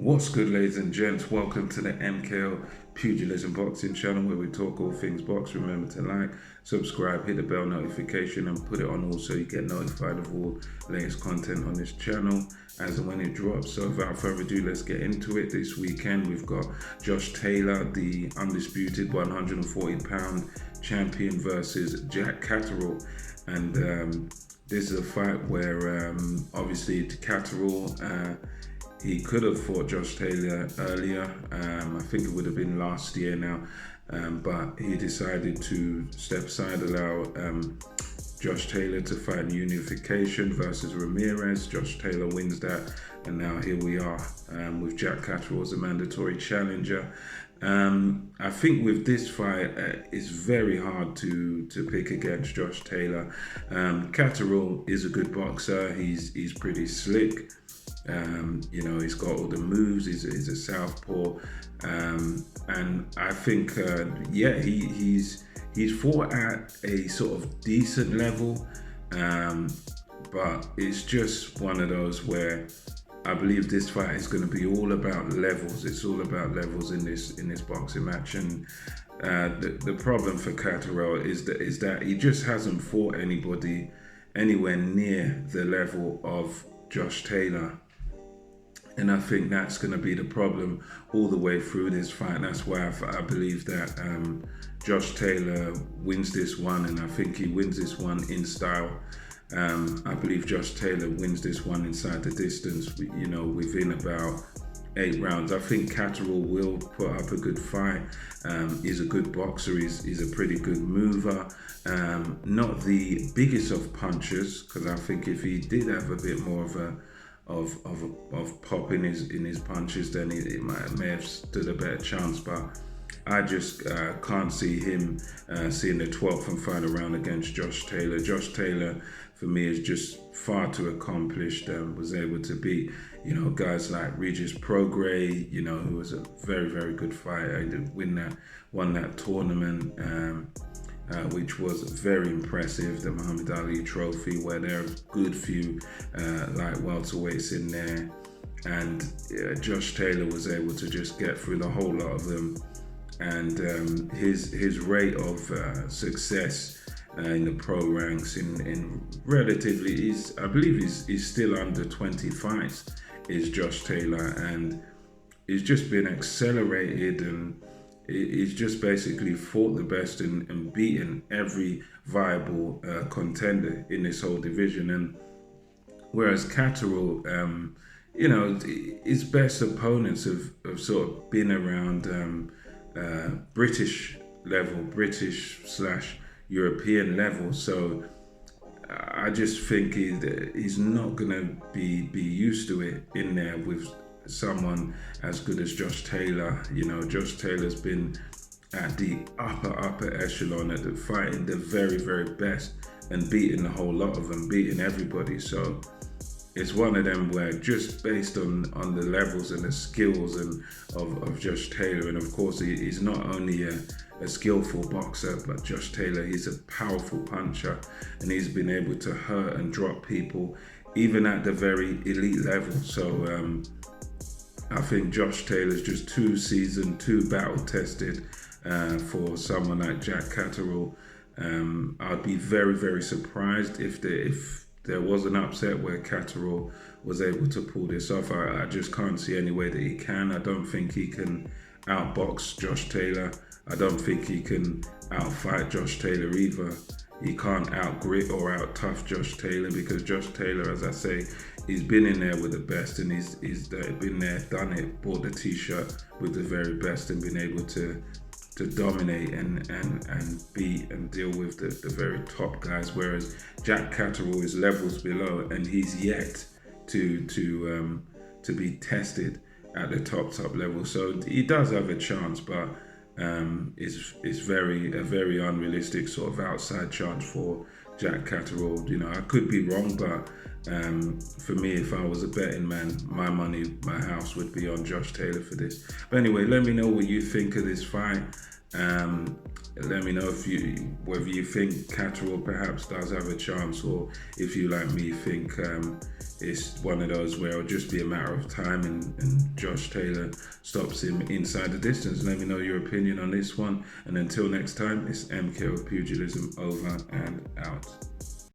What's good, ladies and gents? Welcome to the MKO Pugilism Boxing channel where we talk all things box. Remember to like, subscribe, hit the bell notification and put it on all so you get notified of all latest content on this channel as and when it drops. So without further ado, let's get into it. This weekend we've got Josh Taylor, the undisputed 140-pound champion, versus Jack Catterall. And this is a fight where obviously Catterall, he could have fought Josh Taylor earlier. I think it would have been last year now, but he decided to step aside, allow Josh Taylor to fight in unification versus Ramirez. Josh Taylor wins that, and now here we are with Jack Catterall as a mandatory challenger. I think with this fight, it's very hard to pick against Josh Taylor. Catterall is a good boxer. He's pretty slick. He's got all the moves. He's a southpaw, and I think he's fought at a sort of decent level, but it's just one of those where I believe this fight is going to be all about levels. It's all about levels in this boxing match, and the problem for Catterall is that he just hasn't fought anybody anywhere near the level of Josh Taylor. And I think that's going to be the problem all the way through this fight. And that's why I believe that Josh Taylor wins this one, and I think he wins this one in style. I believe Josh Taylor wins this one inside the distance, within about 8 rounds. I think Catterall will put up a good fight. He's a good boxer. He's a pretty good mover. Not the biggest of punchers, because I think if he did have a bit more of pop in his punches, then it may have stood a better chance. But I just can't see him seeing the 12th and final round against Josh Taylor. Josh Taylor, for me, is just far too accomplished. Was able to beat, guys like Regis Prograis, who was a very, very good fighter. He won that tournament, which was very impressive, the Muhammad Ali Trophy, where there are a good few light welterweights in there. And Josh Taylor was able to just get through the whole lot of them. And his rate of success in the pro ranks in relatively, I believe he's still under 20 fights, is Josh Taylor. And he's just been accelerated, and he's just basically fought the best and beaten every viable contender in this whole division. And whereas Catterall, his best opponents have sort of been around British level, British/European level. So I just think he's not going to be used to it in there with someone as good as Josh Taylor. Josh Taylor's been at the upper echelon, at the fighting the very, very best, and beating a whole lot of them, beating everybody. So it's one of them where, just based on the levels and the skills of Josh Taylor, and of course he's not only a skillful boxer, but Josh Taylor, he's a powerful puncher, and he's been able to hurt and drop people even at the very elite level. So I think Josh Taylor's just too seasoned, too battle-tested for someone like Jack Catterall. I'd be very, very surprised if there was an upset where Catterall was able to pull this off. I just can't see any way that he can. I don't think he can outbox Josh Taylor. I don't think he can outfight Josh Taylor either. He can't outgrit or out-tough Josh Taylor, because Josh Taylor, as I say, he's been in there with the best, and he's been there, done it, bought the t-shirt with the very best, and been able to dominate and beat and deal with the very top guys. Whereas Jack Catterall is levels below, and he's yet to be tested at the top level. So he does have a chance, but it's a very unrealistic sort of outside chance for Jack Catterall. I could be wrong, but for me, if I was a betting man, my house would be on Josh Taylor for this. But anyway, let me know what you think of this fight. Let me know whether you think Catterall perhaps does have a chance, or if you, like me, think it's one of those where it'll just be a matter of time and Josh Taylor stops him inside the distance. Let me know your opinion on this one. And until next time, it's MKO Pugilism over and out.